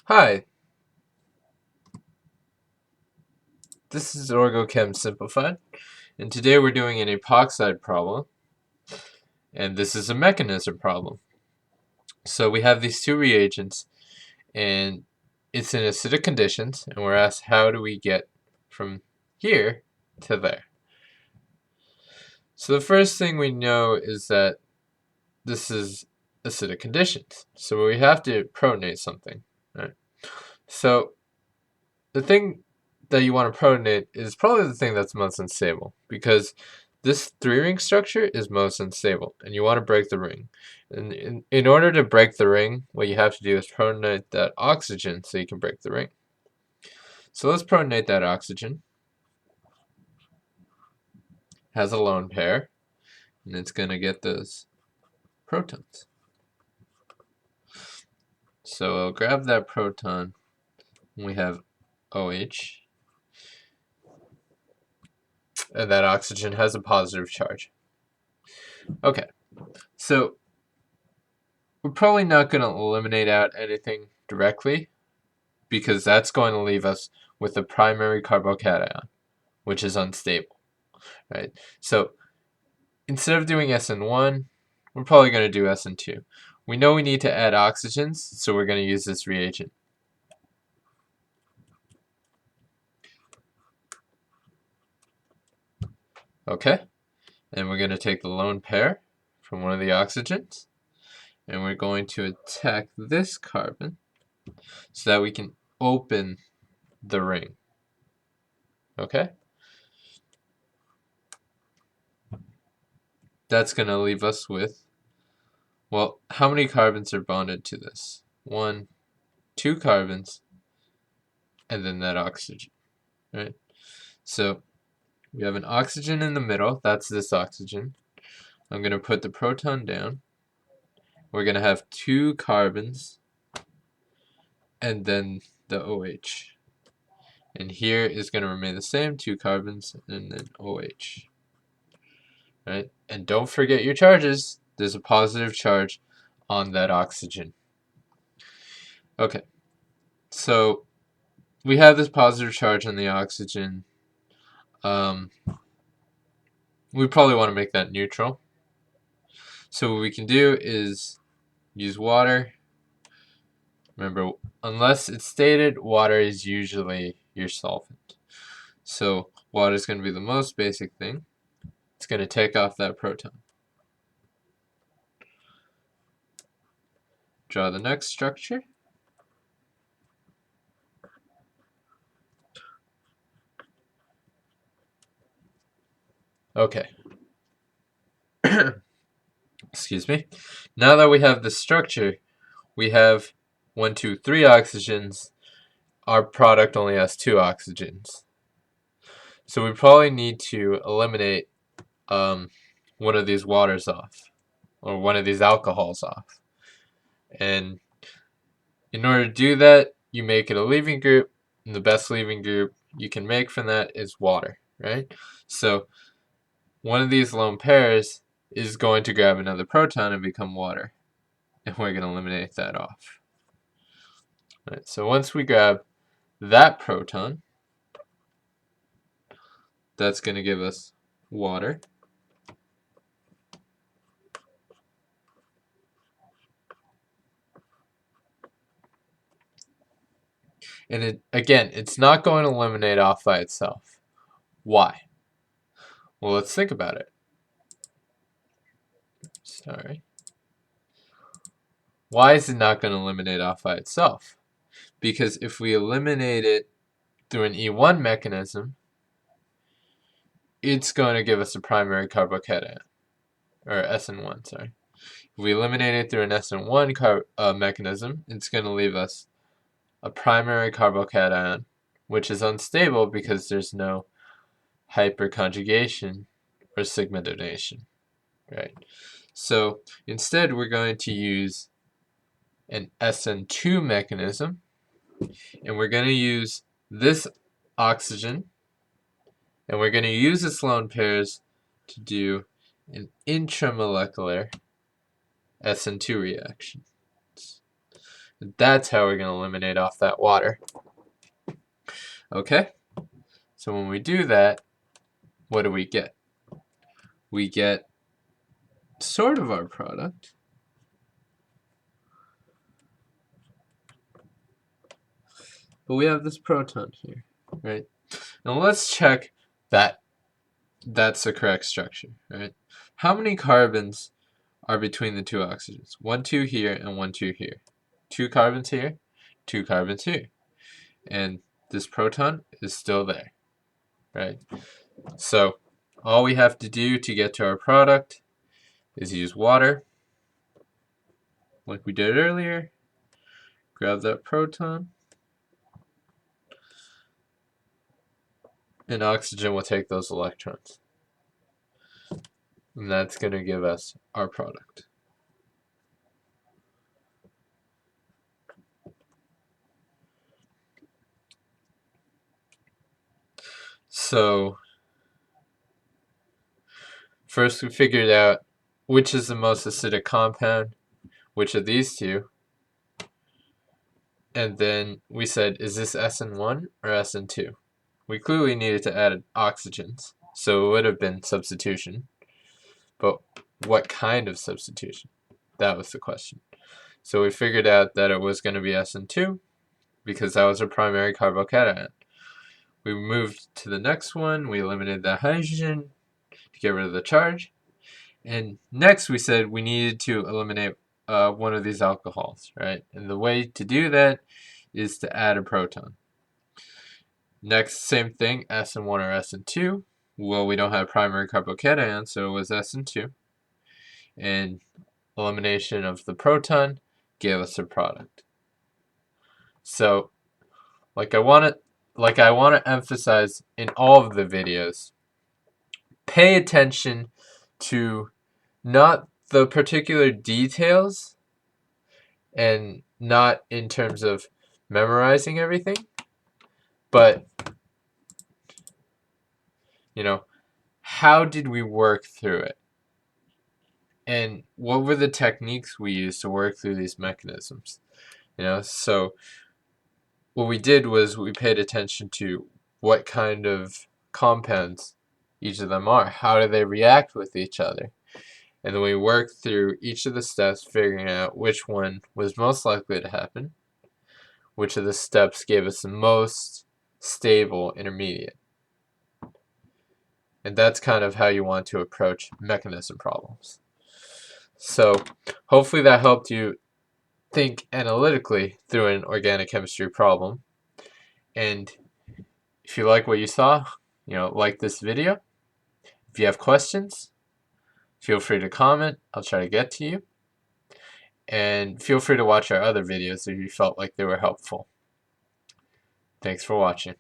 Hi, this is OrgoChemSimplified, and today we're doing an epoxide problem, and this is a mechanism problem. So we have these two reagents, and it's in acidic conditions, and we're asked how do we get from here to there. So the first thing we know is that this is acidic conditions, so we have to protonate something, right? So the thing that you want to protonate is probably the thing that's most unstable, because this three-ring structure is most unstable, and you want to break the ring. And in order to break the ring, what you have to do is protonate that oxygen so you can break the ring. So let's protonate that oxygen. Has a lone pair, and it's going to get those protons. So I'll grab that proton, and we have OH, and that oxygen has a positive charge. Okay, so we're probably not going to eliminate out anything directly, because that's going to leave us with a primary carbocation, which is unstable, right? So instead of doing SN1, we're probably going to do SN2. We know we need to add oxygens, so we're going to use this reagent. Okay, and we're going to take the lone pair from one of the oxygens, and we're going to attack this carbon so that we can open the ring. Okay? That's going to leave us with, well, how many carbons are bonded to this? 1, 2 carbons, and then that oxygen, right? So we have an oxygen in the middle, that's this oxygen. I'm going to put the proton down. We're going to have 2 carbons, and then the OH. And here is going to remain the same, 2 carbons, and then OH. Right? And don't forget your charges. There's a positive charge on that oxygen. Okay, so we have this positive charge on the oxygen. We probably want to make that neutral. So what we can do is use water. Remember, unless it's stated, water is usually your solvent. So water is going to be the most basic thing. It's going to take off that proton. Draw the next structure. Okay. Excuse me. Now that we have the structure, we have 1, 2, 3 oxygens. Our product only has 2 oxygens. So we probably need to eliminate one of these waters off, or one of these alcohols off. And in order to do that, you make it a leaving group, and the best leaving group you can make from that is water, right? So one of these lone pairs is going to grab another proton and become water, and we're going to eliminate that off. Right, so once we grab that proton, that's going to give us water. And again, it's not going to eliminate off by itself. Why? Well, let's think about it. Sorry. Why is it not going to eliminate off by itself? Because if we eliminate it through an E1 mechanism, it's going to give us a primary carbocation, or SN1, sorry. If we eliminate it through an SN1 mechanism, it's going to leave us a primary carbocation, which is unstable because there's no hyperconjugation or sigma donation, right? So instead, we're going to use an SN2 mechanism, and we're going to use this oxygen, and we're going to use its lone pairs to do an intramolecular SN2 reaction. That's how we're going to eliminate off that water. Okay? So when we do that, what do we get? We get sort of our product. But we have this proton here, right? Now let's check that that's the correct structure, right? How many carbons are between the two oxygens? 1, 2 here and 1, 2 here. 2 carbons here, 2 carbons here. And this proton is still there, right? So all we have to do to get to our product is use water, like we did earlier. Grab that proton, and oxygen will take those electrons. And that's going to give us our product. So first we figured out which is the most acidic compound, which of these two. And then we said, is this SN1 or SN2? We clearly needed to add oxygens, so it would have been substitution. But what kind of substitution? That was the question. So we figured out that it was going to be SN2 because that was our primary carbocation. We moved to the next one. We eliminated the hydrogen to get rid of the charge. And next we said we needed to eliminate one of these alcohols, right? And the way to do that is to add a proton. Next, same thing, SN1 or SN2. Well, we don't have primary carbocation, so it was SN2. And elimination of the proton gave us a product. So, like I want to emphasize in all of the videos, pay attention to not the particular details and not in terms of memorizing everything, but how did we work through it? And what were the techniques we used to work through these mechanisms? So what we did was we paid attention to what kind of compounds each of them are. How do they react with each other? And then we worked through each of the steps, figuring out which one was most likely to happen, which of the steps gave us the most stable intermediate. And that's kind of how you want to approach mechanism problems. So hopefully that helped you think analytically through an organic chemistry problem. And if you like what you saw, like this video. If you have questions, feel free to comment. I'll try to get to you. And feel free to watch our other videos if you felt like they were helpful. Thanks for watching.